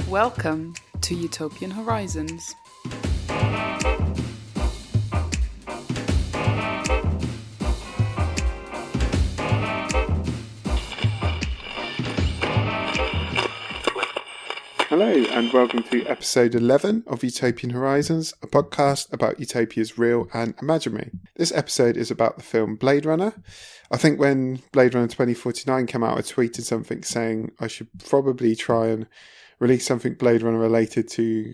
Welcome to Utopian Horizons. Hello and welcome to episode 11 of Utopian Horizons, a podcast about utopias real and imaginary. This episode is about the film Blade Runner. I think when Blade Runner 2049 came out, I tweeted something saying I should probably try and release something Blade Runner related to,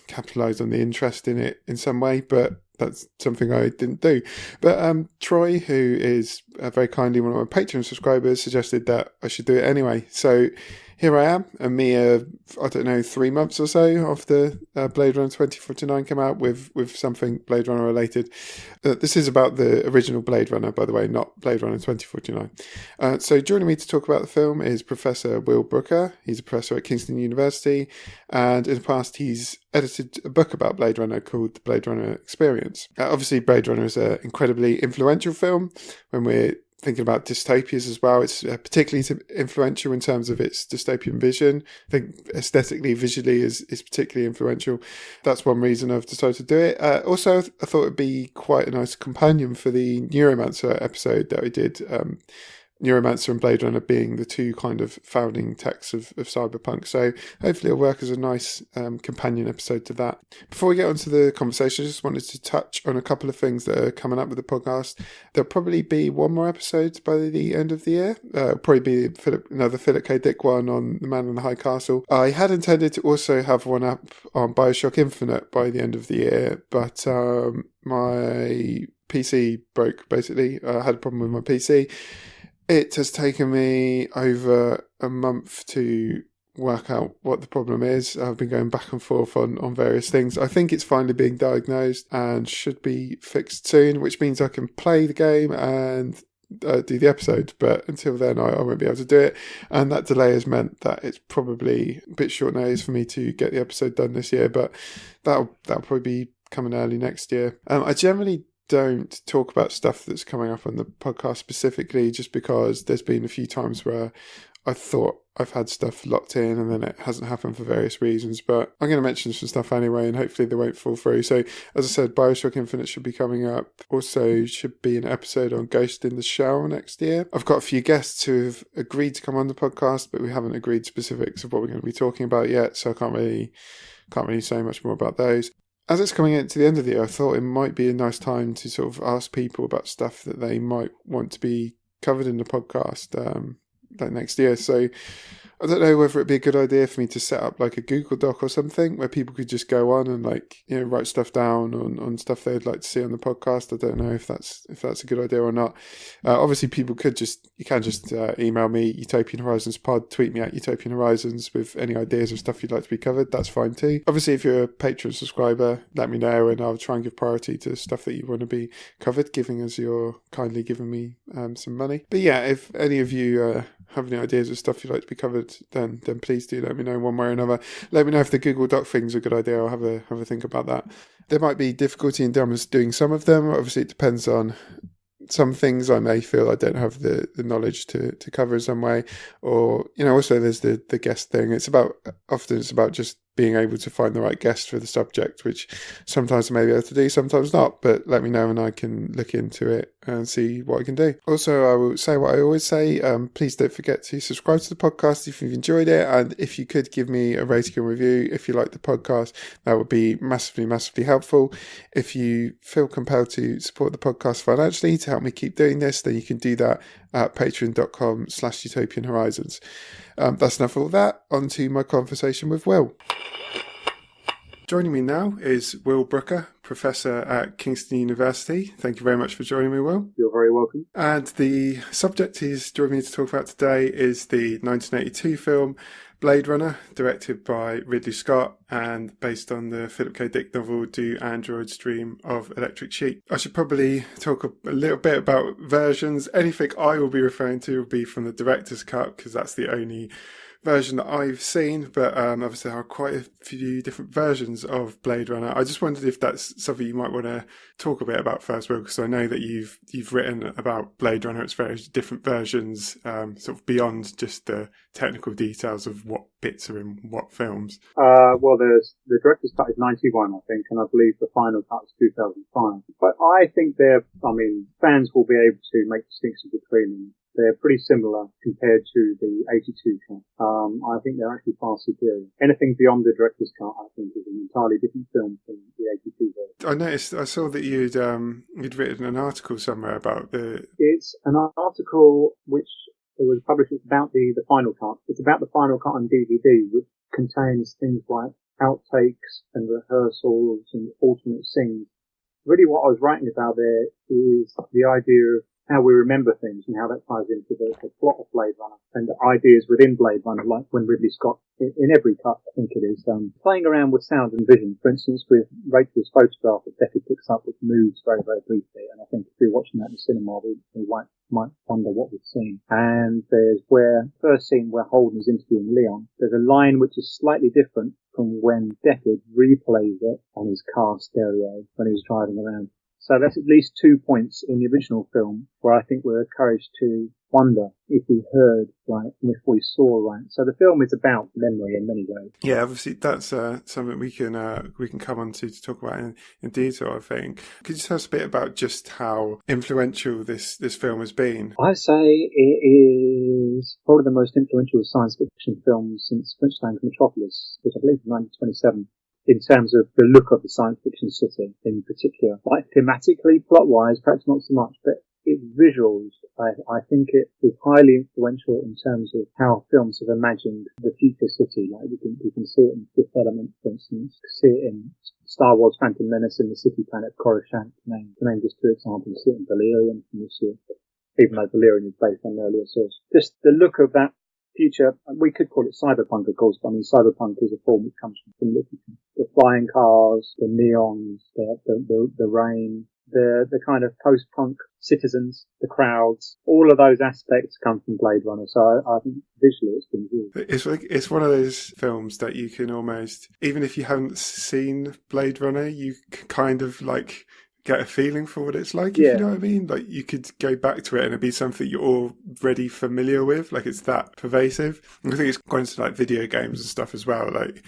capitalise on the interest in it in some way, but that's something I didn't do. But Troy, who is very kindly one of my Patreon subscribers, suggested that I should do it anyway. So here I am, a mere, 3 months or so after Blade Runner 2049 came out with something Blade Runner related. This is about the original Blade Runner, by the way, not Blade Runner 2049. So joining me to talk about the film is Professor Will Brooker. He's a professor at Kingston University, and in the past he's edited a book about Blade Runner called The Blade Runner Experience. Obviously, Blade Runner is an incredibly influential film when we're thinking about dystopias as well. It's particularly influential in terms of its dystopian vision. I think aesthetically, visually is particularly influential. That's one reason I've decided to do it. Also, I thought it'd be quite a nice companion for the Neuromancer episode that I did. Neuromancer and Blade Runner being the two kind of founding texts of cyberpunk. So hopefully it'll work as a nice companion episode to that. Before we get onto the conversation, I just wanted to touch on a couple of things that are coming up with the podcast. There'll probably be one more episode by the end of the year. It'll probably be another Philip K. Dick one on The Man in the High Castle. I had intended to also have one up on Bioshock Infinite by the end of the year, but my PC broke, basically. I had a problem with my PC. It has taken me over a month to work out what the problem is. I've been going back and forth on various things. I think it's finally being diagnosed and should be fixed soon, which means I can play the game and do the episode. But until then, I won't be able to do it. And that delay has meant that it's probably a bit short notice for me to get the episode done this year. But that'll probably be coming early next year. I generally don't talk about stuff that's coming up on the podcast specifically, just because there's been a few times where I thought I've had stuff locked in and then it hasn't happened for various reasons. But I'm going to mention some stuff anyway, and hopefully they won't fall through. So as I said, Bioshock Infinite should be coming up. Also should be an episode on Ghost in the Shell next year. I've got a few guests who've agreed to come on the podcast, but we haven't agreed specifics of what we're going to be talking about yet, so I can't really say much more about those. As it's coming into the end of the year, I thought it might be a nice time to sort of ask people about stuff that they might want to be covered in the podcast next year. So I don't know whether it'd be a good idea for me to set up like a Google Doc or something where people could just go on and write stuff down on stuff they'd like to see on the podcast. I don't know if that's a good idea or not. Obviously, people can just email me, Utopian Horizons Pod, tweet me at Utopian Horizons with any ideas of stuff you'd like to be covered. That's fine too. Obviously, if you're a Patreon subscriber, let me know and I'll try and give priority to stuff that you want to be covered, giving as you're kindly giving me some money. But yeah, if any of you have any ideas of stuff you'd like to be covered, then please do let me know one way or another. Let me know if the Google Doc thing's a good idea. I'll have a think about that. There might be difficulty in doing some of them. Obviously, it depends on some things. I may feel I don't have the knowledge to cover in some way, or also there's the guest thing. It's about just being able to find the right guest for the subject, which sometimes I may be able to do, sometimes not, but let me know and I can look into it and see what I can do. Also, I will say what I always say, please don't forget to subscribe to the podcast if you've enjoyed it, and if you could give me a rating and review if you like the podcast, that would be massively, massively helpful. If you feel compelled to support the podcast financially to help me keep doing this, then you can do that at patreon.com/Utopian Horizons. That's enough of all that. On to my conversation with Will. Joining me now is Will Brooker, Professor at Kingston University. Thank you very much for joining me, Will. You're very welcome. And the subject he's joining me to talk about today is the 1982 film Blade Runner, directed by Ridley Scott and based on the Philip K. Dick novel Do Androids Dream of Electric Sheep. I should probably talk a little bit about versions. Anything I will be referring to will be from the director's cut, because that's the only version that I've seen, but obviously there are quite a few different versions of Blade Runner. I just wondered if that's something you might want to talk a bit about first, Will, because I know that you've written about Blade Runner, its various different versions, sort of beyond just the technical details of what bits are in what films. Well, there's the director's cut is 91, I think, and I believe the final cut is 2005. But I think fans will be able to make distinctions between them. They're pretty similar compared to the 82 cut. I think they're actually far superior. Anything beyond the director's cut, I think, is an entirely different film from the 82 version. I saw that you'd written an article somewhere about the... It's an article which was published about the final cut. It's about the final cut on DVD, which contains things like outtakes and rehearsals and alternate scenes. Really what I was writing about there is the idea of how we remember things and how that ties into the plot of Blade Runner and the ideas within Blade Runner, like when Ridley Scott, in every cut, I think it is, playing around with sound and vision. For instance, with Rachel's photograph that Becky picks up, which moves very, very briefly. And I think if we're watching that in the cinema, we might wonder what we've seen. And there's first scene where Holden is interviewing Leon. There's a line which is slightly different from when Deckard replays it on his car stereo when he was driving around. So that's at least 2 points in the original film where I think we're encouraged to wonder if we heard right and if we saw right. So the film is about memory in many ways. Yeah, obviously that's something we can come on to talk about in detail, I think. Could you tell us a bit about just how influential this film has been? I say it is probably the most influential science fiction film since French Metropolis, which I believe is 1927. In terms of the look of the science fiction city in particular. Like thematically, plot-wise, perhaps not so much, but its visuals, I think it is highly influential in terms of how films have imagined the future city. Like we can see it in Fifth Element, for instance, see it in Star Wars Phantom Menace in the city planet Coruscant, to name just two examples, see it in Valerian from this year, even though Valerian is based on an earlier source. Just the look of that future, we could call it cyberpunk, of course, but I mean, cyberpunk is a form which comes from literature. The flying cars, the neons, the rain, the kind of post-punk citizens, the crowds, all of those aspects come from Blade Runner. So I think visually it's been good. It's one of those films that you can almost, even if you haven't seen Blade Runner, you can kind of like get a feeling for what it's like, if you know what I mean? Like, you could go back to it and it'd be something you're already familiar with. Like, it's that pervasive. And I think it's gone into, like, video games and stuff as well. Like,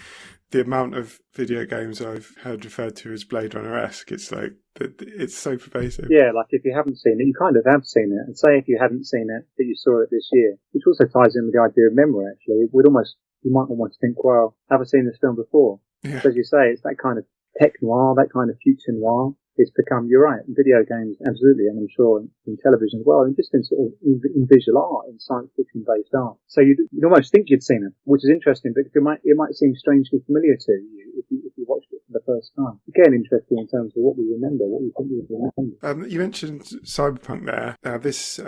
the amount of video games I've heard referred to as Blade Runner-esque, it's like, it's so pervasive. Yeah, like, if you haven't seen it, you kind of have seen it. And say if you hadn't seen it, that you saw it this year, which also ties in with the idea of memory, actually. You might almost think, well, have I seen this film before? Yeah. So as you say, it's that kind of tech noir, that kind of future noir. It's become, you're right, video games, absolutely, and I'm sure in television as well, and just in sort of in visual art, in science fiction based art. So you'd almost think you'd seen it, which is interesting, because it might seem strangely familiar to you if you watched it for the first time. Again, interesting in terms of what we remember, what we think we remember. You mentioned cyberpunk there. This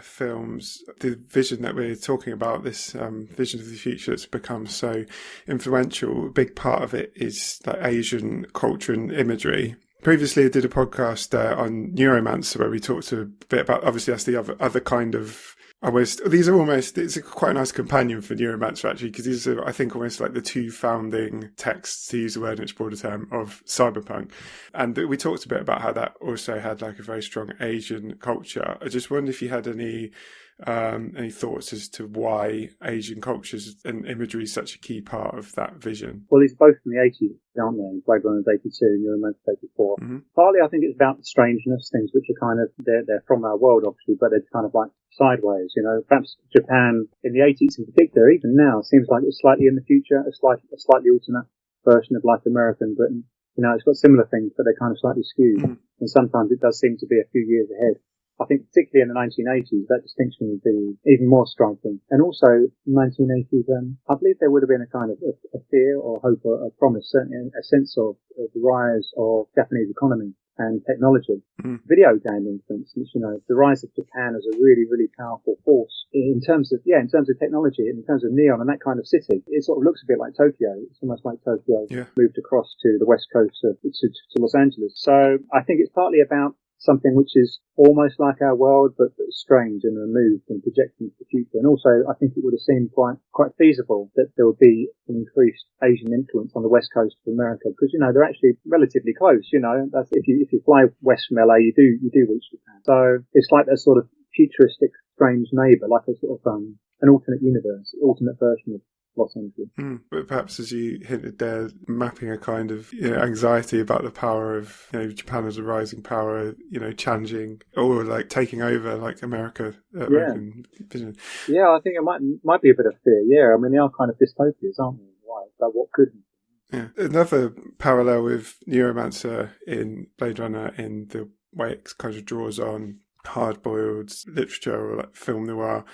film's, the vision that we're talking about, this vision of the future that's become so influential, a big part of it is like Asian culture and imagery. Previously, I did a podcast on Neuromancer where we talked a bit about, obviously that's the other kind of, it's quite a nice companion for Neuromancer actually, because these are, I think, almost like the two founding texts, to use the word in its broader term, of cyberpunk. And we talked a bit about how that also had like a very strong Asian culture. I just wondered if you had any thoughts as to why Asian cultures and imagery is such a key part of that vision? Well, it's both from the 80s, aren't they? Blade Runner's 82 and Neuromancer's 84. Mm-hmm. Partly, I think it's about the strangeness, things which are kind of, they're from our world, obviously, but they're kind of like sideways, you know. Perhaps Japan in the 80s in particular, even now, seems like it's slightly in the future, a slightly alternate version of like American Britain. You know, it's got similar things, but they're kind of slightly skewed. Mm-hmm. And sometimes it does seem to be a few years ahead. I think particularly in the 1980s, that distinction would be even more striking. And also, in the 1980s, I believe there would have been a kind of a fear or hope or a promise, certainly a sense of the rise of Japanese economy and technology. Mm. Video gaming, for instance, you know, the rise of Japan as a really, really powerful force in terms of technology, in terms of neon and that kind of city. It sort of looks a bit like Tokyo. It's almost like Tokyo moved across to the west coast to Los Angeles. So I think it's partly about something which is almost like our world, but strange and removed and projecting to the future. And also, I think it would have seemed quite feasible that there would be an increased Asian influence on the west coast of America, because they're actually relatively close. That's, if you fly west from LA, you do reach Japan. So it's like a sort of futuristic, strange neighbour, like a sort of an alternate universe, alternate version of Los Angeles. But perhaps, as you hinted there, mapping a kind of anxiety about the power of Japan as a rising power, challenging or like taking over like American vision. Yeah, I think it might be a bit of fear. Yeah, I mean they are kind of dystopias, aren't they? Right, about what could. Yeah, another parallel with Neuromancer in Blade Runner in the way it kind of draws on hard-boiled literature or like film noir.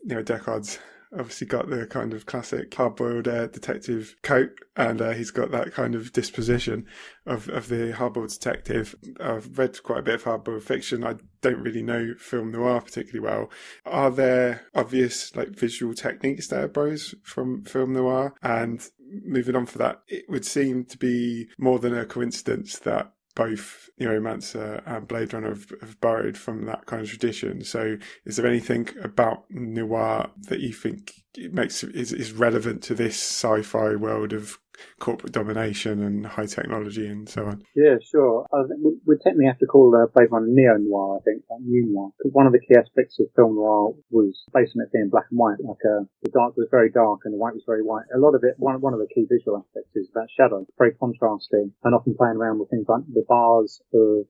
Deckard's obviously got the kind of classic hard-boiled detective coat, and he's got that kind of disposition of the hard-boiled detective. I've read quite a bit of hard-boiled fiction. I don't really know film noir particularly well. Are there obvious like visual techniques that are borrows from film noir? And moving on for that, it would seem to be more than a coincidence that both Neuromancer and Blade Runner have borrowed from that kind of tradition. So is there anything about noir that you think is relevant to this sci-fi world of corporate domination and high technology and so on? Yeah, sure. I think we'd technically have to call Blade Runner neo-noir, I think, like new noir. Because one of the key aspects of film noir was based on it being black and white. Like the dark was very dark and the white was very white. A lot of it, one of the key visual aspects is about shadow, very contrasting, and often playing around with things like the bars of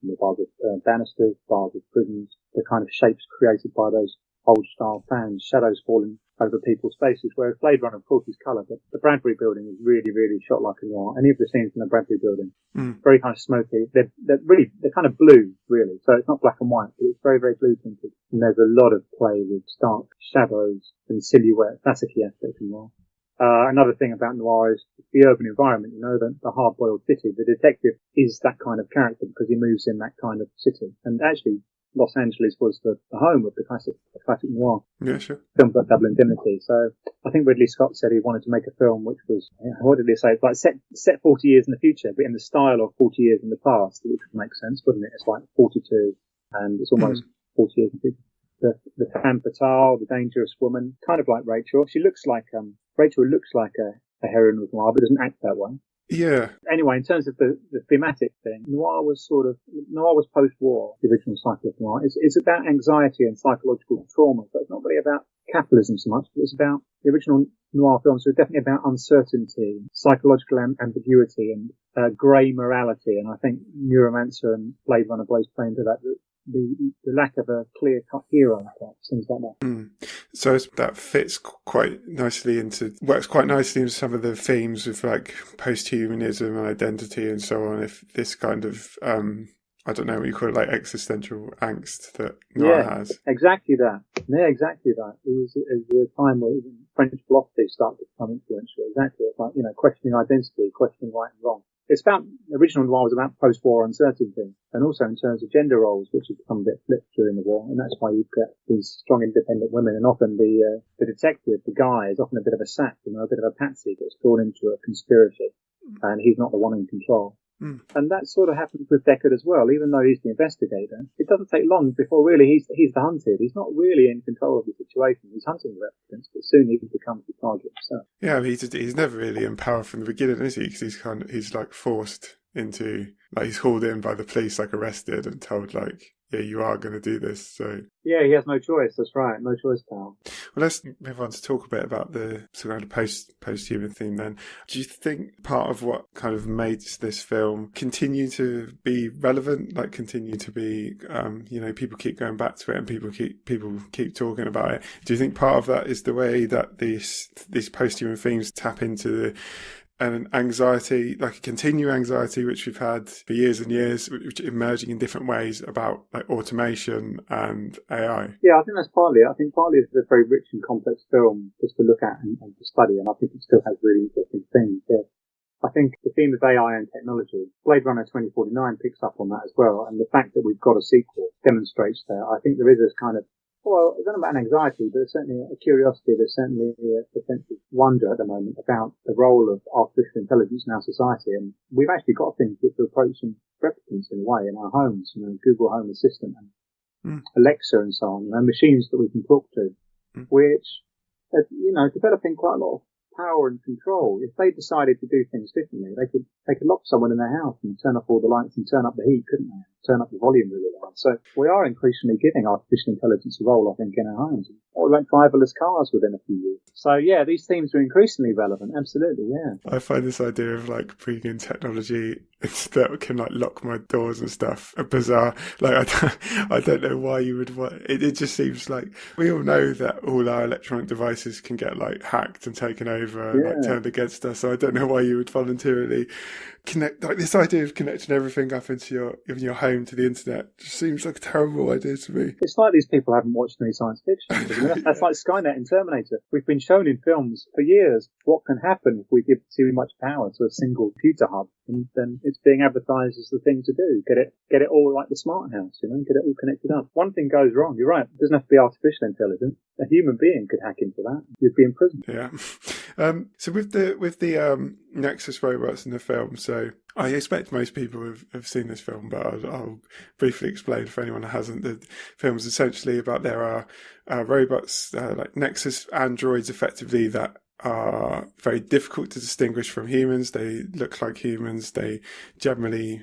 banisters, bars of prisons, the kind of shapes created by those old-style fans, shadows falling over people's faces, whereas Blade Runner, of course, is colour, but the Bradbury building is really, really shot like a noir. Any of the scenes in the Bradbury building, very kind of smoky. They're kind of blue, really. So it's not black and white, but it's very, very blue tinted. And there's a lot of play with stark shadows and silhouettes. That's a key aspect of noir. Another thing about noir is the urban environment, the hard-boiled city. The detective is that kind of character because he moves in that kind of city. And actually, Los Angeles was the home of the classic noir. Yeah, sure. Films like Double Indemnity. So I think Ridley Scott said he wanted to make a film which was, what did he say? It's like set 40 years in the future, but in the style of 40 years in the past, which would make sense, wouldn't it? It's like 42, and it's almost 40 years in the future. The femme fatale, the dangerous woman, kind of like Rachel. She looks like, Rachel looks like a heroine of noir, but doesn't act that way. Yeah. Anyway, in terms of the thematic thing, noir was post-war, the original cycle of noir. It's about anxiety and psychological trauma, but it's not really about capitalism so much, but it's about the original noir films are definitely about uncertainty, psychological ambiguity, and grey morality. And I think Neuromancer and Blade Runner both play into that. The lack of a clear-cut hero, perhaps, things like that. So that fits works quite nicely into some of the themes of like posthumanism and identity and so on. If this kind of, I don't know what you call it, like existential angst that noir has. Exactly that. Yeah, exactly that. It was a time where French philosophy started to become influential. Exactly. It's like, questioning identity, questioning right and wrong. It's about, original noir was about post-war uncertainty, and also in terms of gender roles, which have become a bit flipped during the war, and that's why you get these strong independent women, and often the detective, the guy, is often a bit of a sap, a bit of a patsy, gets drawn into a conspiracy, and he's not the one in control. And that sort of happens with Deckard as well. Even though he's the investigator, it doesn't take long before really he's the hunted. He's not really in control of the situation. He's hunting the replicants, but soon he becomes the target himself. Yeah, he's never really in power from the beginning, is he? Because he's like forced into, like, he's hauled in by the police, like arrested and told, like, yeah, you are going to do this. So yeah, he has no choice. That's right, no choice, pal. Well, let's move on to talk a bit about the sort of post-human theme then. Do you think part of what kind of makes this film continue to be relevant, like continue to be, people keep going back to it and people keep talking about it? Do you think part of that is the way that these post-human themes tap into an anxiety, like a continued anxiety, which we've had for years and years, which emerging in different ways about like automation and AI? Yeah, I think that's partly. I think partly it's a very rich and complex film just to look at and to study, and I think it still has really interesting themes. Yeah. I think the theme of AI and technology, Blade Runner 2049 picks up on that as well, and the fact that we've got a sequel demonstrates that. I think there is this kind of Well, it's not about anxiety, but there's certainly a curiosity. There's certainly a sense of wonder at the moment about the role of artificial intelligence in our society. And we've actually got things which are approaching replicants in a way in our homes, Google Home Assistant and Alexa and so on, machines that we can talk to, which are, developing quite a lot of power and control. If they decided to do things differently, they could lock someone in their house and turn off all the lights and turn up the heat, couldn't they? Turn up the volume really loud. So we are increasingly giving artificial intelligence a role, I think, in our homes. Or like driverless cars within a few years. So yeah, these themes are increasingly relevant. Absolutely, yeah. I find this idea of like bringing in technology that can like lock my doors and stuff bizarre. Like I don't know why you would want it. It just seems like we all know that all our electronic devices can get like hacked and taken over and like turned against us. So I don't know why you would voluntarily connect, like this idea of connecting everything up into your home to the internet just seems like a terrible idea to me. It's like these people haven't watched any science fiction. That's like Skynet and Terminator. We've been shown in films for years what can happen if we give too much power to a single computer hub, and then it's being advertised as the thing to do. Get it all like the smart house, get it all connected up. One thing goes wrong, you're right. It doesn't have to be artificial intelligence. A human being could hack into that. You'd be in prison. Yeah. So with the Nexus robots in the film, so I expect most people have seen this film, but I'll briefly explain for anyone who hasn't. The film is essentially about there are robots like Nexus androids, effectively, that are very difficult to distinguish from humans. They look like humans. They generally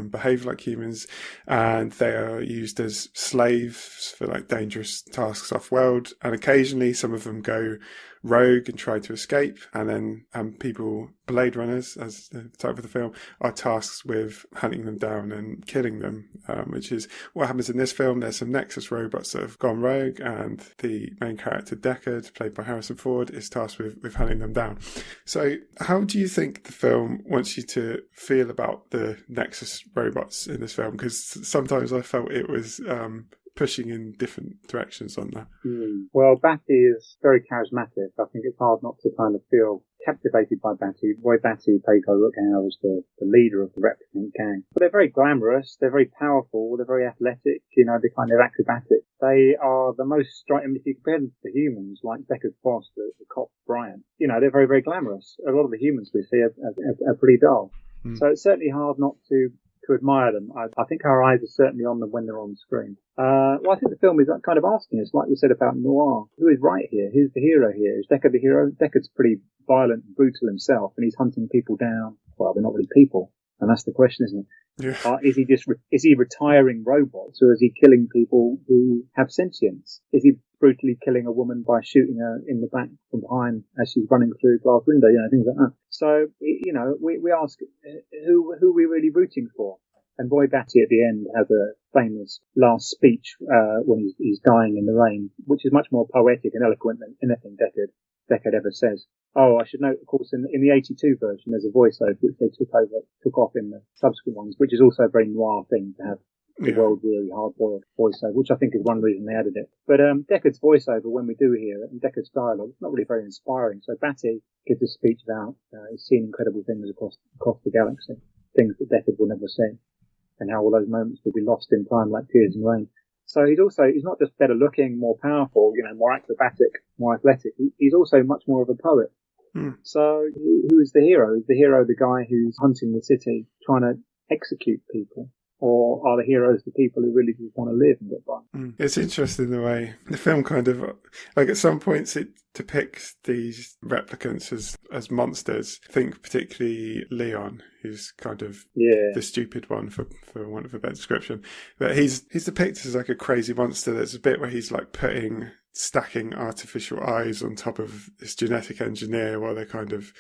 behave like humans, and they are used as slaves for like dangerous tasks off-world. And occasionally, some of them go rogue and try to escape, and then people, Blade Runners, as the type of the film, are tasked with hunting them down and killing them, which is what happens in this film. There's some Nexus robots that have gone rogue, and the main character, Deckard, played by Harrison Ford, is tasked with hunting them down. So how do you think the film wants you to feel about the Nexus robots in this film? Because sometimes I felt it was pushing in different directions on that. Well, Batty is very charismatic. I think it's hard not to kind of feel captivated by Batty. Roy Batty, played by Rutger Hauer, is the leader of the replicant gang. But they're very glamorous, they're very powerful, they're very athletic, they're kind of acrobatic. They are the most striking, if you compare them to humans, like Deckard's boss, the cop Brian. They're very, very glamorous. A lot of the humans we see are pretty dull. So it's certainly hard not to admire them. I think our eyes are certainly on them when they're on screen. Well, I think the film is kind of asking us, like we said about noir, who is right here? Who's the hero here? Is Deckard the hero? Deckard's pretty violent and brutal himself, and he's hunting people down. Well, they're not really people, and that's the question, isn't it? Yeah. Is he retiring robots, or is he killing people who have sentience? Is he brutally killing a woman by shooting her in the back from behind as she's running through a glass window? Things like that. So, we ask, who are we really rooting for? And Roy Batty at the end has a famous last speech when he's dying in the rain, which is much more poetic and eloquent than anything Deckard ever says. Oh, I should note, of course, in the 82 version, there's a voiceover which they took off in the subsequent ones, which is also a very noir thing to have the world-weary, hard-boiled voiceover, which I think is one reason they added it. But Deckard's voiceover, when we do hear it, and Deckard's dialogue, it's not really very inspiring. So Batty gives a speech about he's seen incredible things across the galaxy, things that Deckard will never see, and how all those moments will be lost in time like tears in rain. So he's not just better looking, more powerful, more acrobatic, more athletic. He's also much more of a poet. So who is the hero? Is the hero the guy who's hunting the city, trying to execute people? Or are the heroes the people who really just want to live and get by? It's interesting the way the film kind of, like at some points it depicts these replicants as monsters. I think particularly Leon, who's kind of the stupid one for want of a better description. But he's depicted as like a crazy monster. There's a bit where he's like stacking artificial eyes on top of this genetic engineer while they're kind of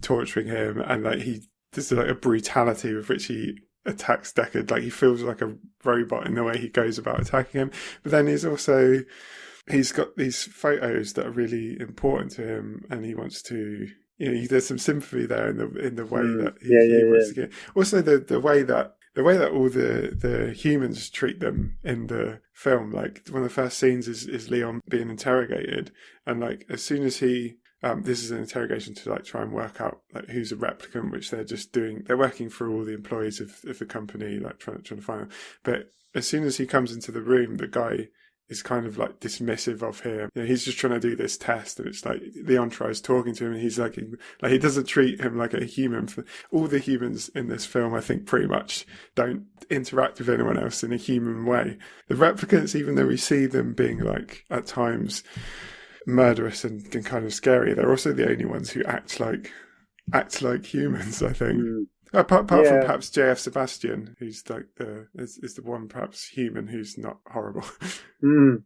torturing him, and like there's like a brutality with which he attacks Deckard. Like he feels like a robot in the way he goes about attacking him. But then he's got these photos that are really important to him, and he wants to, there's some sympathy there in the way that he wants to get. Also the way that all the humans treat them in the film, like one of the first scenes is Leon being interrogated, and like as soon as this is an interrogation to like try and work out like who's a replicant, which they're just doing. They're working through all the employees of the company, like trying to find them. But as soon as he comes into the room, the guy is kind of like dismissive of him. You know, he's just trying to do this test, and it's like Leon tries talking to him, and he's like he doesn't treat him like a human. For all the humans in this film, I think pretty much don't interact with anyone else in a human way. The replicants, even though we see them being like at times murderous and kind of scary, they're also the only ones who act like humans, I think. Apart from perhaps JF Sebastian, who's like is the one perhaps human who's not horrible.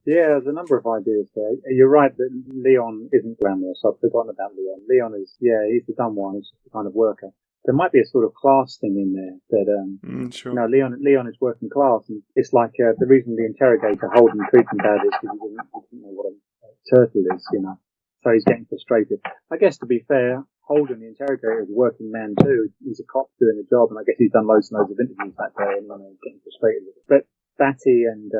Yeah, there's a number of ideas there. You're right that Leon isn't glamorous. I've forgotten about Leon. Leon is, he's the dumb one. He's just the kind of worker. There might be a sort of class thing in there that, sure. Leon is working class, and it's like the reason the interrogator Holden treats him bad is because he didn't know what a turtle is, So he's getting frustrated. I guess to be fair, Holden, the interrogator, is a working man too. He's a cop doing a job, and I guess he's done loads and loads of interviews that day and getting frustrated with it. But Batty and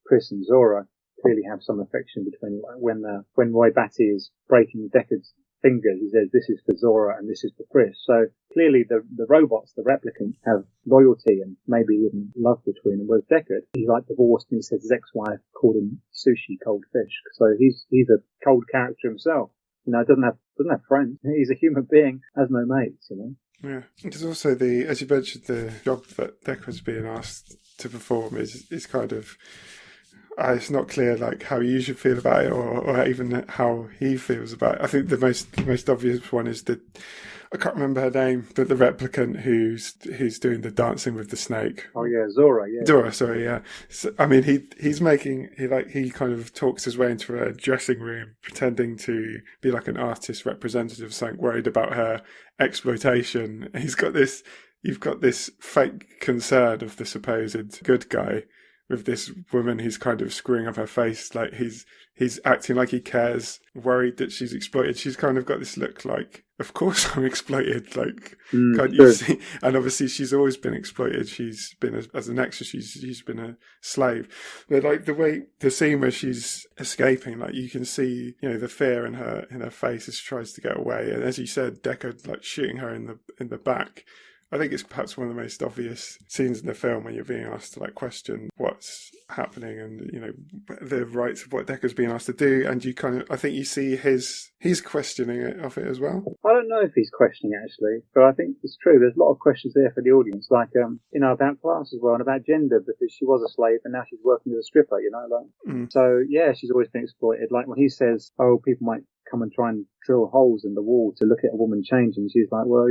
Chris and Zora clearly have some affection between when Roy Batty is breaking Deckard's fingers, he says this is for Zora and this is for Chris. So clearly the robots, the replicants, have loyalty and maybe even love between them. Whereas Deckard, he's like divorced, and he says his ex-wife called him sushi, cold fish. So he's a cold character himself. Doesn't have friends. He's a human being, has no mates. Yeah, there's also as you mentioned, the job that Deckard's being asked to perform is kind of. It's not clear like how you should feel about it, or even how he feels about it. I think the most obvious one is that I can't remember her name, but the replicant who's doing the dancing with the snake. Oh yeah, Zora. Yeah. Zora, sorry, yeah. So, I mean, he kind of talks his way into a dressing room, pretending to be like an artist representative, something worried about her exploitation. And you've got this fake concern of the supposed good guy with this woman who's kind of screwing up her face, like he's acting like he cares, worried that she's exploited. She's kind of got this look like, of course I'm exploited, like, can't you see? And obviously she's always been exploited. She's been, as an extra, she's been a slave. But like the scene where she's escaping, like you can see, the fear in her face as she tries to get away. And as you said, Deckard like shooting her in the back. I think it's perhaps one of the most obvious scenes in the film when you're being asked to like question what's happening and the rights of what Deckard's being asked to do, and I think you see he's questioning it of it as well. I don't know if he's questioning it actually, but I think it's true. There's a lot of questions there for the audience, like about class as well and about gender, because she was a slave and now she's working as a stripper. So yeah, she's always been exploited. Like when he says, "Oh, people might come and try and drill holes in the wall to look at a woman changing," she's like, well,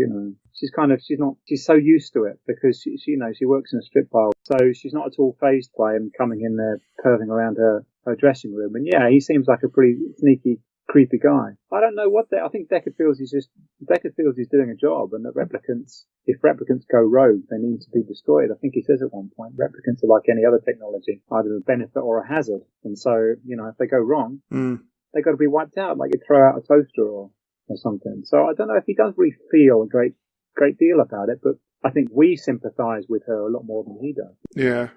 she's so used to it because she works in a strip bar, so she's not at all fazed by him coming in there perving around her dressing room. And yeah, he seems like a pretty sneaky, creepy guy. I don't know I think Deckard feels he's doing a job, and that if replicants go rogue, they need to be destroyed. I think he says at one point, replicants are like any other technology, either a benefit or a hazard. And so, if they go wrong, they got to be wiped out, like you throw out a toaster or something. So I don't know if he does really feel a great deal about it, but I think we sympathise with her a lot more than he does. Yeah,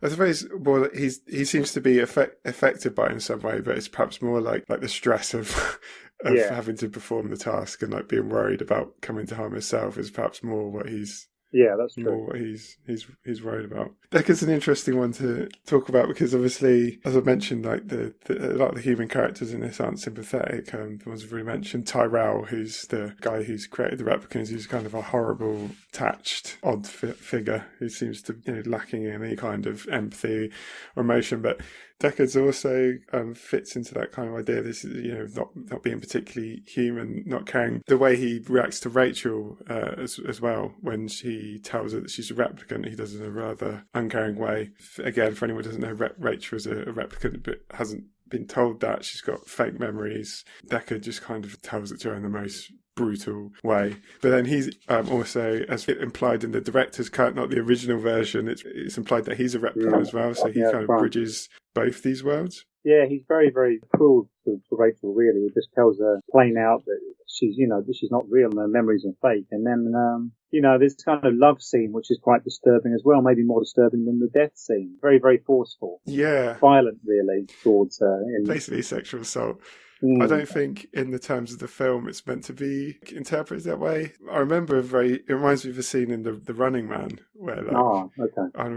I suppose. Well, he seems to be affected by it in some way, but it's perhaps more like the stress of having to perform the task and like being worried about coming to harm himself is perhaps more what he's. Yeah, that's true. More what he's worried about. Deckard's an interesting one to talk about because obviously, as I mentioned, like a lot of the human characters in this aren't sympathetic. The ones we've already mentioned, Tyrell, who's the guy who's created the replicants, who's kind of a horrible, attached, odd figure who seems to lacking in any kind of empathy or emotion, but. Deckard's also fits into that kind of idea. This is, not being particularly human, not caring. The way he reacts to Rachel as well when she tells her that she's a replicant, he does it in a rather uncaring way. Again, for anyone who doesn't know, Rachel is a replicant but hasn't been told that. She's got fake memories. Deckard just kind of tells it to her in the most brutal way. But then he's also, as implied in the director's cut, not the original version, it's implied that he's a replicant as well, so he kind of bridges both these worlds. Yeah, he's very, very cruel to Rachel, really. He just tells her plain out that she's, she's not real and her memories are fake. And then this kind of love scene, which is quite disturbing as well, maybe more disturbing than the death scene. Very, very forceful. Yeah. Violent, really, towards her. Basically sexual assault. I don't think in the terms of the film it's meant to be interpreted that way. I remember it reminds me of a scene in The Running Man where Arnold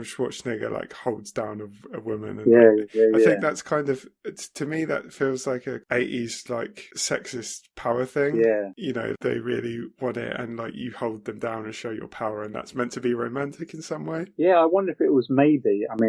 Schwarzenegger holds down a woman. And I think that's kind of, to me, that feels like a 80s sexist power thing. Yeah. They really want it and you hold them down and show your power, and that's meant to be romantic in some way. Yeah, I wonder if it was maybe, I'm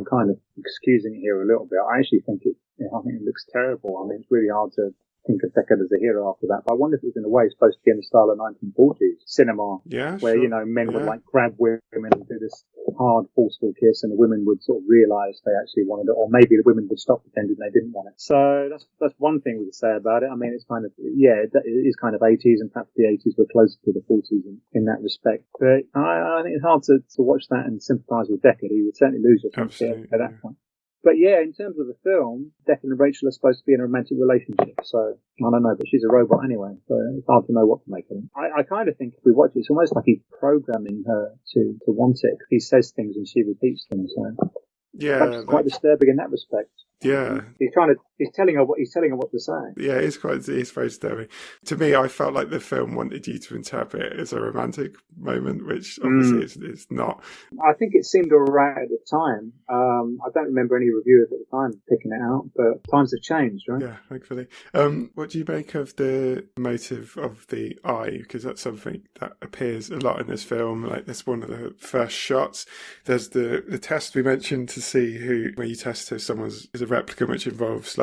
kind of excusing it here a little bit. I actually think I think it looks terrible. It's really hard to think of Deckard as a hero after that. But I wonder if it was in a way supposed to be in the style of 1940s cinema. Yeah, where, sure. Men would grab women and do this hard, forceful kiss, and the women would sort of realise they actually wanted it, or maybe the women would stop pretending they didn't want it. So that's one thing we could say about it. It's kind of, it is kind of 80s, and perhaps the 80s were closer to the 40s in that respect. But I think it's hard to watch that and sympathise with Deckard. He would certainly lose your sympathy at that point. But in terms of the film, Deckard and Rachel are supposed to be in a romantic relationship. So, I don't know, but she's a robot anyway, so it's hard to know what to make of it. I kind of think if we watch it, it's almost like he's programming her to want it. He says things and she repeats them, so that's quite disturbing in that respect. Yeah, he's telling her what to say. Yeah, it's very disturbing. To me, I felt like the film wanted you to interpret it as a romantic moment, which obviously it's not. I think it seemed alright at the time. I don't remember any reviewers at the time picking it out, but times have changed, right? Yeah, thankfully. What do you make of the motive of the eye? Because that's something that appears a lot in this film. That's one of the first shots. There's the test we mentioned to see where you test if someone's is a replicant, which involves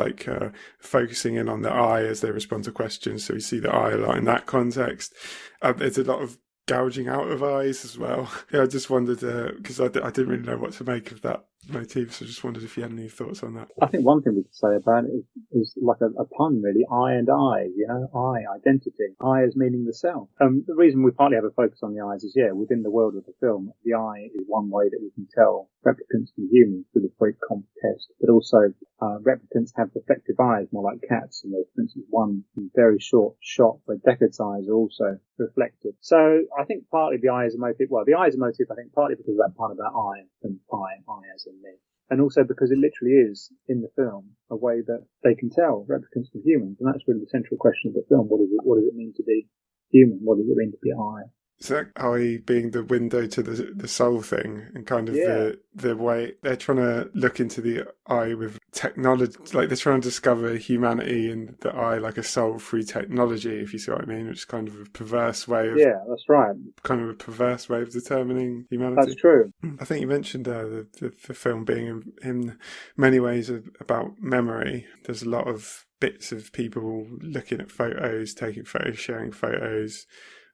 focusing in on the eye as they respond to questions. So we see the eye a lot in that context. There's a lot of gouging out of eyes as well. I just wondered, because I didn't really know what to make of that motif, so I just wondered if you had any thoughts on that. I think one thing we could say about it is like a pun, really. Eye and eye, eye, identity. Eye as meaning the self. The reason we partly have a focus on the eyes is, within the world of the film, the eye is one way that we can tell replicants from humans through the Freud-Comp test, but also replicants have defective eyes, more like cats, and there's, for instance, one very short shot where Deckard's eyes are also reflected. So I think partly the eye is a motive. Well, the eye is a motive, I think, partly because of that pun about eye and eye as in me. And also because it literally is, in the film, a way that they can tell replicants from humans. And that's really the central question of the film. What does it mean to be human? What does it mean to be eye? Is that eye being the window to the soul thing, and kind of the way they're trying to look into the eye with technology, they're trying to discover humanity in the eye like a soul through technology, if you see what I mean, which is kind of a perverse way of... Yeah, that's right. Kind of a perverse way of determining humanity. That's true. I think you mentioned the film being in many ways about memory. There's a lot of bits of people looking at photos, taking photos, sharing photos.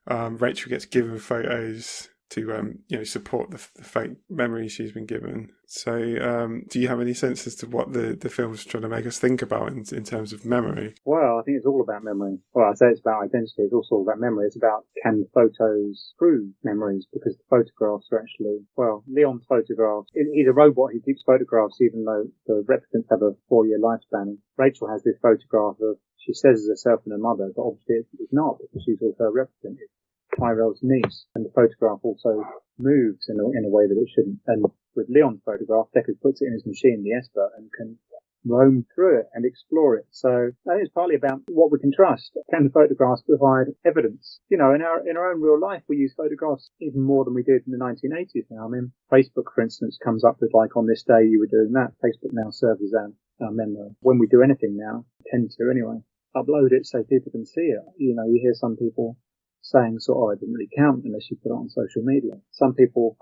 Rachel gets given photos to support the fake memories she's been given. So do you have any sense as to what the film's trying to make us think about in terms of memory? Well, I think it's all about memory. Well, I say it's about identity. It's also all about memory. It's about, can photos prove memories? Because the photographs are actually, Leon's photographs, he's a robot who keeps photographs even though the replicants have a 4-year lifespan. Rachel has this photograph of, she says it's herself and her mother, but obviously it's not, because she's also a replicant. It's Tyrell's niece, and the photograph also moves in a way that it shouldn't. And with Leon's photograph, Deckard puts it in his machine, the Esper, and can roam through it and explore it. So I think it's partly about what we can trust. Can the photographs provide evidence? In our own real life, we use photographs even more than we did in the 1980s now. Facebook, for instance, comes up with on this day you were doing that. Facebook now serves as our memory. When we do anything now, tend to anyway, upload it so people can see it. You hear some people saying it didn't really count unless you put it on social media. Some people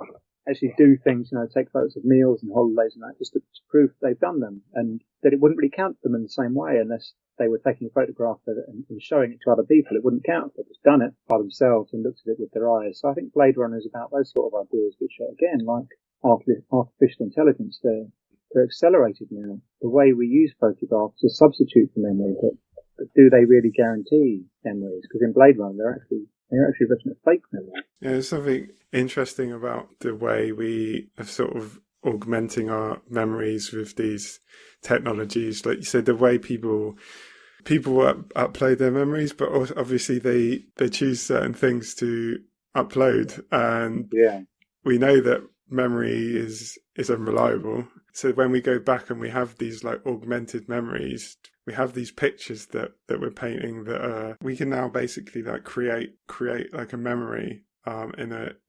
actually do things, take photos of meals and holidays and that, just to prove they've done them, and that it wouldn't really count them in the same way unless they were taking a photograph of it and showing it to other people. It wouldn't count. They've just done it by themselves and looked at it with their eyes. So I think Blade Runner is about those sort of ideas, which are, again, like artificial intelligence. They're accelerated now. The way we use photographs is a substitute for memory, but do they really guarantee memories? Because in Blade Runner, they're actually written as fake memories. Yeah, there's something interesting about the way we are sort of augmenting our memories with these technologies. Like you said, the way people upload their memories, but also obviously they choose certain things to upload, and Yeah. we know that memory is unreliable. So when we go back and we have these like augmented memories, we have these pictures that we're painting that we can now basically like create like a memory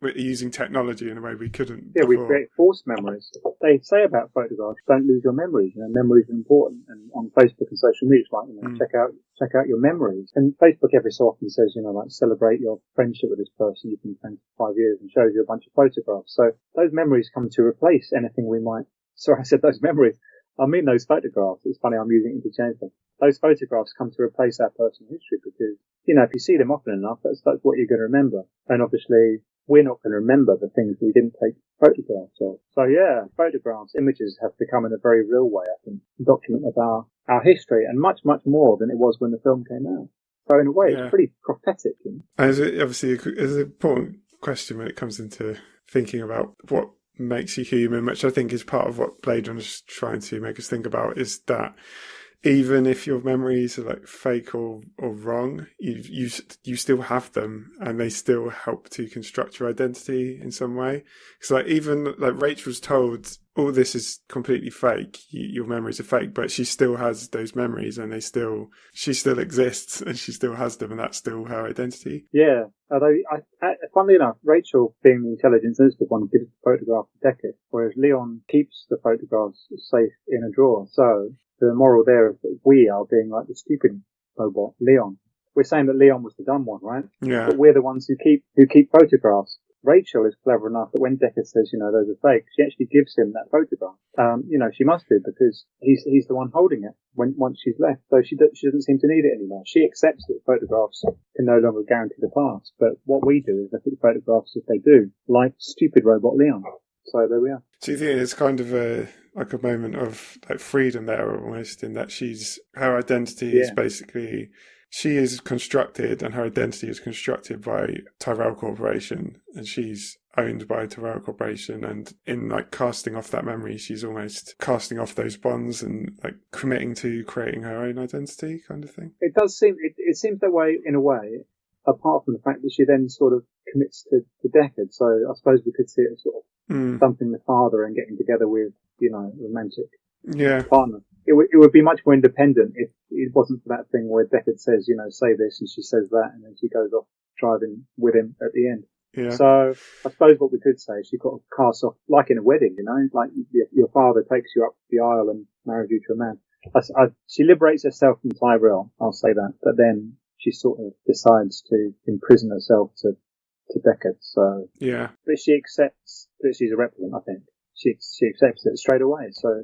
we're using technology in a way we couldn't Yeah, before. we create false memories. They say about photographs, don't lose your memories. Memories are important. And on Facebook and social media, it's like, check out your memories. And Facebook every so often says, like celebrate your friendship with this person you've been friends for 5 years, and shows you a bunch of photographs. So those memories come to replace anything we might. Sorry, I said those memories. I mean those photographs. It's funny, I'm using it interchangeably. Those photographs come to replace our personal history because, if you see them often enough, that's what you're going to remember. And obviously, we're not going to remember the things we didn't take photographs of. So yeah, photographs, images have become in a very real way, I think, a document of our history, and much, much more than it was when the film came out. So in a way, it's pretty prophetic. And obviously, it's an important question when it comes into thinking about what makes you human, which I think is part of what Blade Runner is trying to make us think about, is that even if your memories are like fake or wrong, you still have them, and they still help to construct your identity in some way. Because like even like Rachel's told, all this is completely fake. Your memories are fake, but she still has those memories, and she still exists, and she still has them, and that's still her identity. Yeah. Although, funnily enough, Rachel, being the intelligent, sensitive one, gives the photograph to Deckard, whereas Leon keeps the photographs safe in a drawer. So the moral there is that we are being like the stupid robot, Leon. We're saying that Leon was the dumb one, right? Yeah. But we're the ones who keep photographs. Rachel is clever enough that when Deckard says, those are fake, she actually gives him that photograph. She must do, because he's the one holding it once she's left. So she doesn't seem to need it anymore. She accepts that photographs can no longer guarantee the past. But what we do is look at the photographs as they do, like stupid robot Leon. So there we are. So you think it's kind of a moment of like freedom there, almost, in that her identity is basically, she is constructed, and her identity is constructed by Tyrell Corporation, and she's owned by Tyrell Corporation, and in like casting off that memory, she's almost casting off those bonds and like committing to creating her own identity, kind of thing. It does seem it seems that way in a way, apart from the fact that she then sort of commits to Deckard. So I suppose we could see it as sort of dumping the father and getting together with, romantic partner. It would be much more independent if it wasn't for that thing where Deckard says, say this, and she says that, and then she goes off driving with him at the end. Yeah. So I suppose what we could say is she got to cast off, like in a wedding, like your father takes you up the aisle and marries you to a man. She liberates herself from Tyrell, I'll say that, but then she sort of decides to imprison herself to Deckard. So yeah, but she accepts that she's a replicant. I think she accepts it straight away. So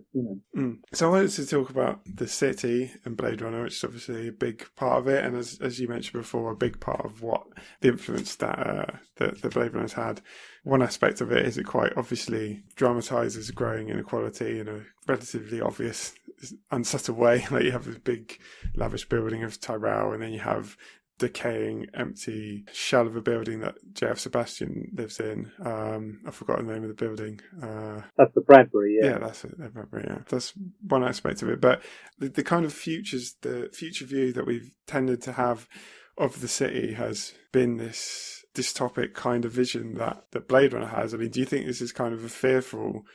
So I wanted to talk about the city and Blade Runner, which is obviously a big part of it, and as you mentioned before, a big part of what the influence that the Blade Runner's had. One aspect of it is it quite obviously dramatises growing inequality in a relatively obvious, unsubtle way. Like you have a big, lavish building of Tyrell, and then you have decaying, empty shell of a building that JF Sebastian lives in. I've forgotten the name of the building. That's the Bradbury, yeah. Yeah, that's it, the Bradbury, yeah. That's one aspect of it. But the kind of the future view that we've tended to have of the city has been this dystopic kind of vision that Blade Runner has. I mean, do you think this is kind of a fearful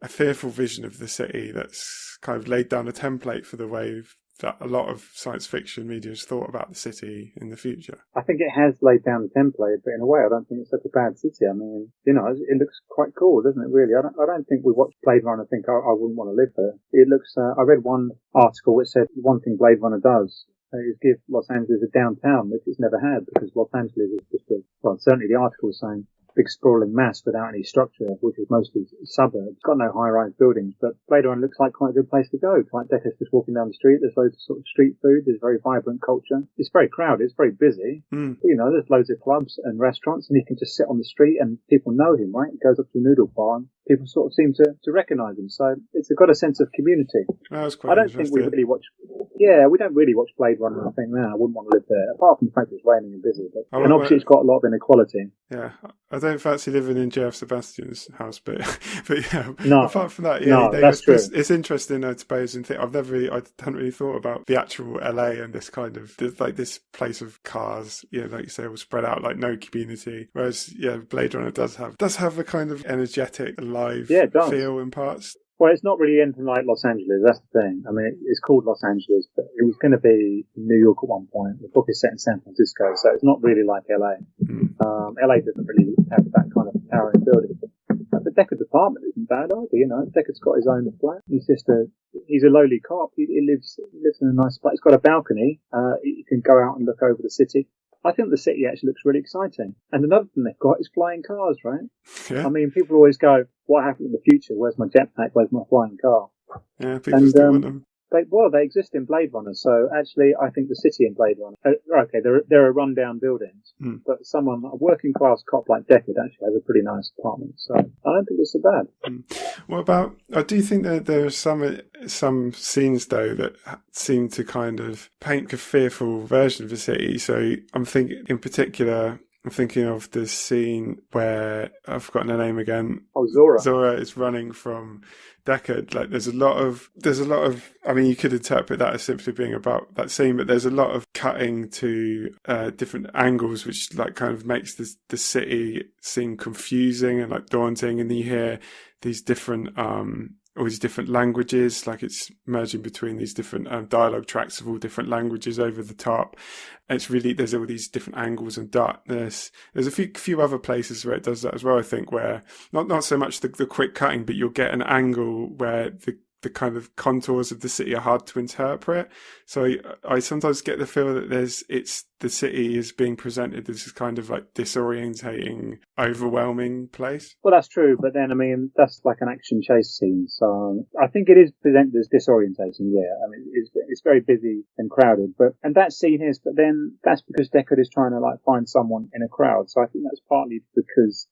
vision of the city that's kind of laid down a template for the way that a lot of science fiction media has thought about the city in the future? I think it has laid down the template, but in a way I don't think it's such a bad city. I mean, it looks quite cool, doesn't it, really? I don't think we watch Blade Runner and think, I wouldn't want to live there. It looks, I read one article which said one thing Blade Runner does is give Los Angeles a downtown, which it's never had, because Los Angeles is just certainly the article was saying, big sprawling mass without any structure, which is mostly suburbs. Got no high-rise buildings, but Blade Runner looks like quite a good place to go. Like Deckard's just walking down the street. There's loads of sort of street food. There's very vibrant culture. It's very crowded. It's very busy. But, there's loads of clubs and restaurants, and he can just sit on the street and people know him, right? He goes up to the noodle bar and people sort of seem to recognise him. So it's got a sense of community. That's quite I don't think we really watch. Yeah, we don't really watch Blade Runner and think, I wouldn't want to live there. Apart from the fact it's raining and busy, but and obviously it's got a lot of inequality. Yeah, I don't fancy living in JF Sebastian's house, but yeah. No, apart from that, no, that's true. It's interesting, I suppose, and I hadn't really thought about the actual LA and this kind of like this place of cars. Yeah, like you say, all spread out, like no community. Whereas, yeah, Blade Runner does have a kind of energetic, alive feel in parts. Well, it's not really anything like Los Angeles, that's the thing. I mean, it's called Los Angeles, but it was going to be New York at one point. The book is set in San Francisco, so it's not really like LA. LA doesn't really have that kind of towering building. But the Deckard's apartment isn't bad either, you know. Deckard's got his own flat. He's a lowly cop. He lives in a nice place. He's got a balcony. You can go out and look over the city. I think the city actually looks really exciting. And another thing they've got is flying cars, right? Yeah. I mean, people always go, what happens in the future? Where's my jetpack? Where's my flying car? Yeah, people still want them. They exist in Blade Runner. So actually, I think the city in Blade Runner, okay, there are rundown buildings, but a working class cop like Deckard actually has a pretty nice apartment. So I don't think it's so bad. What about? I do think that there are some scenes though that seem to kind of paint a fearful version of the city. So I'm thinking of the scene where I've forgotten her name again. Oh, Zora. Zora is running from Deckard. Like there's a lot of. I mean, you could interpret that as simply being about that scene, but there's a lot of cutting to different angles, which like kind of makes the city seem confusing and like daunting. And then you hear these different all these different languages, like it's merging between these different dialogue tracks of all different languages over the top. It's really, there's all these different angles and darkness. There's a few other places where it does that as well, I think, where not so much the quick cutting, but you'll get an angle where the kind of contours of the city are hard to interpret. So I sometimes get the feel that the city is being presented as this kind of like disorientating, overwhelming place. Well, that's true, but then I mean that's like an action chase scene, so I think it is presented as disorientating. Yeah, I mean it's very busy and crowded, and that scene is. But then that's because Deckard is trying to like find someone in a crowd. So I think that's partly because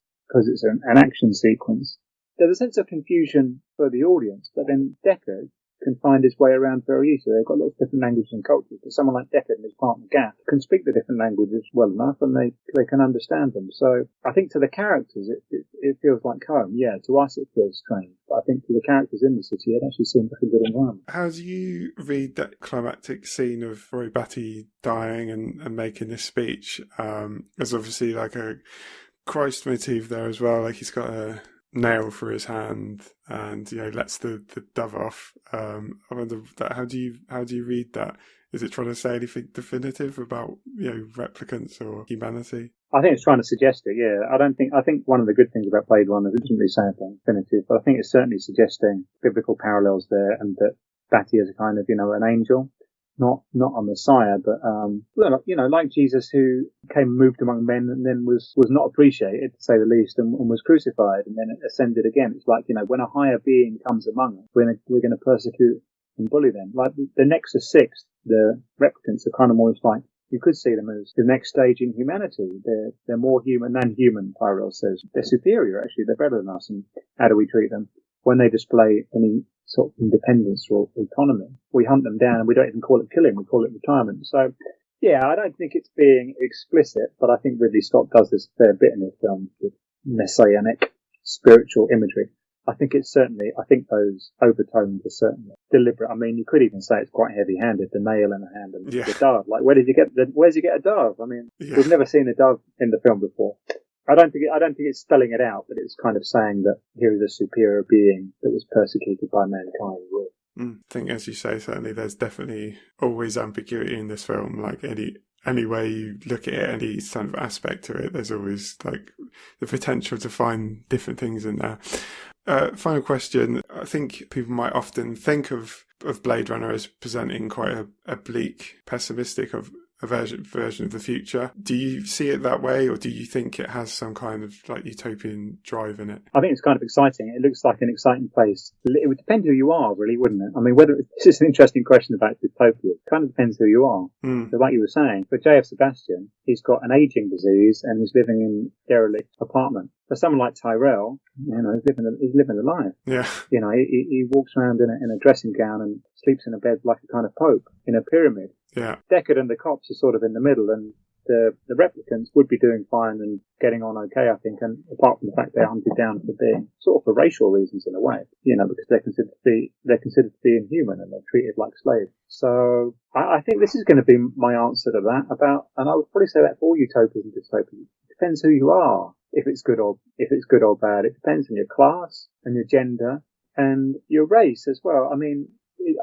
it's an action sequence. There's a sense of confusion for the audience, but then Deckard can find his way around very easily. They've got lots of different languages and cultures, but someone like Deckard and his partner Gaff can speak the different languages well enough, and they can understand them. So I think to the characters, it feels like home. Yeah, to us it feels strange, but I think to the characters in the city, it actually seems like a good environment. How do you read that climactic scene of Roy Batty dying and making this speech? There's obviously like a Christ motif there as well, like he's got a nail for his hand and lets the dove off. I wonder that how do you read that? Is it trying to say anything definitive about replicants or humanity? I think it's trying to suggest it. Yeah, I think one of the good things about Blade Runner is it doesn't really say anything definitive, but I think it's certainly suggesting biblical parallels there, and that Batty is a kind of an angel. Not a Messiah, but like Jesus, who came and moved among men and then was not appreciated, to say the least, and was crucified and then ascended again. It's like when a higher being comes among us, we're going to persecute and bully them. Like the Nexus 6, the replicants are kind of almost like, you could see them as the next stage in humanity. They're more human than human, Tyrell says. They're superior, actually. They're better than us. And how do we treat them? When they display any sort of independence or autonomy, we hunt them down, and we don't even call it killing, we call it retirement. So, yeah, I don't think it's being explicit, but I think Ridley Scott does this a fair bit in his films with messianic spiritual imagery. I think those overtones are certainly deliberate. I mean, you could even say it's quite heavy-handed, the nail in the hand and the dove. Like, where's he get a dove? I mean, we've never seen a dove in the film before. I don't think it's spelling it out, but it's kind of saying that here is a superior being that was persecuted by mankind. I think, as you say, certainly there's definitely always ambiguity in this film. Like any way you look at it, any sort of aspect to it, there's always like the potential to find different things in there. Final question. I think people might often think of Blade Runner as presenting quite a bleak, pessimistic version of the future. Do you see it that way, or do you think it has some kind of like utopian drive in it? I think it's kind of exciting. It looks like an exciting place. It would depend who you are, really, wouldn't it? I mean, this is an interesting question about dystopia. It kind of depends who you are. So like you were saying, for JF Sebastian, he's got an aging disease and he's living in a derelict apartment. For someone like Tyrell, he's living a life. Yeah. He walks around in a dressing gown and sleeps in a bed like a kind of pope in a pyramid. Yeah. Deckard and the cops are sort of in the middle, and the replicants would be doing fine and getting on okay, I think, and apart from the fact they're hunted down for being sort of for racial reasons in a way, because they're considered to be inhuman and they're treated like slaves. So I think this is going to be my answer to that and I would probably say that for all utopias and dystopias. It depends who you are, if it's good or bad. It depends on your class and your gender and your race as well. I mean,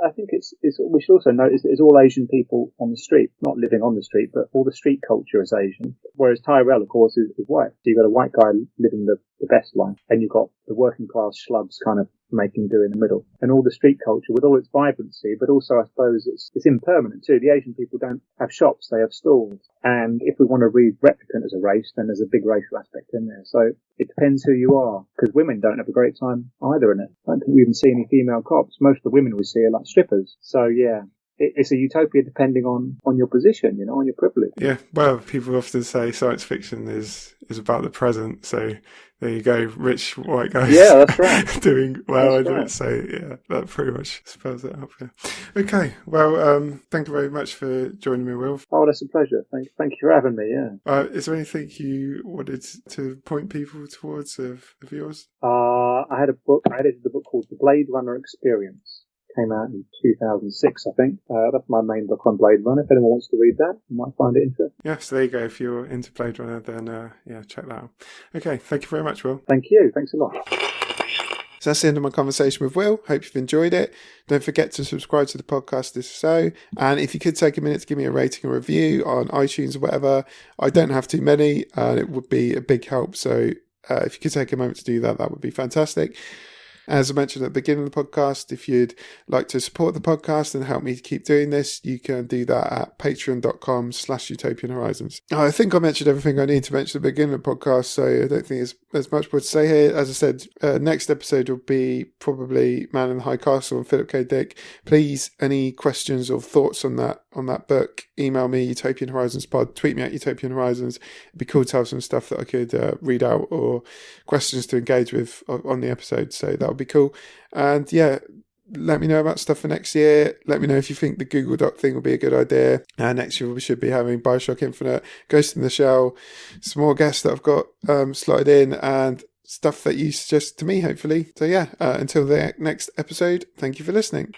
I think we should also notice that it's all Asian people on the street, not living on the street, but all the street culture is Asian. Whereas Tyrell, of course, is white. So you've got a white guy living the best life, and you've got the working class schlubs kind of making do in the middle. And all the street culture with all its vibrancy, but also I suppose it's impermanent too. The Asian people don't have shops, they have stalls. And if we want to read replicant as a race, then there's a big racial aspect in there. So it depends who you are, because women don't have a great time either in it. I don't think we even see any female cops. Most of the women we see are like strippers. So yeah. It's a utopia depending on your position, on your privilege. Yeah, well, people often say science fiction is about the present, so there you go, rich white guys. Yeah, that's right. Doing well, that's right. So yeah, that pretty much spells it out. Yeah. Okay, well, thank you very much for joining me, Will. Oh, that's a pleasure. Thank you for having me. Yeah. Is there anything you wanted to point people towards of yours? I edited a book called The Blade Runner Experience. Came out in 2006, I think. That's my main book on Blade Runner. If anyone wants to read that, you might find it interesting. Yeah, so there you go. If you're into Blade Runner, then check that out. Okay, thank you very much, Will. Thank you. Thanks a lot. So that's the end of my conversation with Will. Hope you've enjoyed it. Don't forget to subscribe to the podcast if so. And if you could take a minute to give me a rating or review on iTunes or whatever. I don't have too many, and it would be a big help. So if you could take a moment to do that, that would be fantastic. As I mentioned at the beginning of the podcast, if you'd like to support the podcast and help me to keep doing this, you can do that at patreon.com/Utopian Horizons. I think I mentioned everything I need to mention at the beginning of the podcast, so I don't think there's much more to say here. As I said, next episode will be probably Man in the High Castle and Philip K. Dick. Please, any questions or thoughts on that book, email me, Utopian Horizons Pod, tweet me at Utopian Horizons. It'd be cool to have some stuff that I could read out or questions to engage with on the episode, so that would be cool. And yeah, let me know about stuff for next year. Let me know if you think the Google Doc thing will be a good idea. Next year we should be having Bioshock Infinite, Ghost in the Shell, some more guests that I've got slotted in, and stuff that you suggest to me, hopefully. So yeah, until the next episode, thank you for listening.